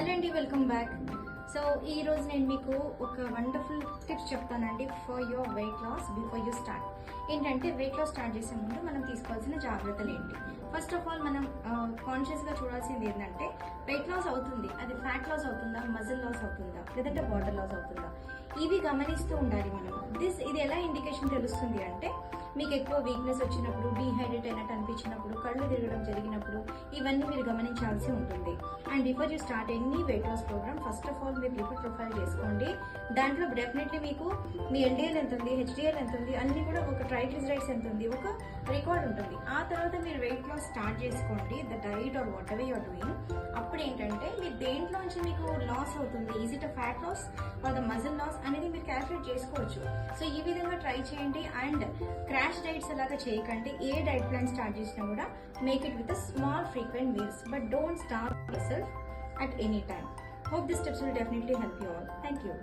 Hello అండి, welcome back. So ఈ రోజు నేను మీకు ఒక వండర్ఫుల్ టిప్స్ చెప్తానండి for your weight loss before you start. ఏంటంటే వెయిట్ లాస్ స్టార్ట్ చేసే ముందు మనం తీసుకోవాల్సిన జాగ్రత్తలు ఏంటి. ఫస్ట్ ఆఫ్ ఆల్ మనం కాన్షియస్గా చూడాల్సింది ఏంటంటే వెయిట్ లాస్ అవుతుంది, అది ఫ్యాట్ లాస్ అవుతుందా, మజిల్ లాస్ అవుతుందా, లేదంటే బాడీ లాస్ అవుతుందా, ఇవి గమనిస్తూ ఉండాలి మనం. ఇది ఎలా ఇండికేషన్ తెలుస్తుంది అంటే మీకు ఎక్కువ వీక్నెస్ వచ్చినప్పుడు, డీహైడ్రేట్ అయినట్టు అనిపించినప్పుడు, కళ్ళు తిరగడం జరిగినప్పుడు ఇవన్నీ మీరు గమనించాల్సి ఉంటుంది. And before you start any weight loss program first of all మీరు లిపిడ్ ప్రొఫైల్ చేసుకోండి. దాంట్లో డెఫినెట్లీ మీకు మీ ఎల్డిఎల్ ఎంత ఉంది, హెచ్డిఎల్ ఎంత ఉంది, అన్ని కూడా ఒక ట్రైగ్లిజరైడ్స్ ఎంత ఉంది, ఒక రికార్డ్ ఉంటుంది. ఆ తర్వాత మీరు వెయిట్ లాస్ స్టార్ట్ చేసుకోండి, the diet or whatever you're doing. అప్పుడు ఏంటంటే మీరు దేంట్లోంచి మీకు లాస్ అవుతుంది, is it a fat loss or the muscle loss అనేది మీరు క్యాల్కులేట్ చేసుకోవచ్చు. సో ఈ విధంగా ట్రై చేయండి. అండ్ క్రాష్ డైట్స్ అలాగా చేయకండి. ఏ డైట్ ప్లాన్ స్టార్ట్ చేసినా కూడా make it with a small frequent meals, but don't starve yourself at any time. Hope these tips will definitely help you all. Thank you.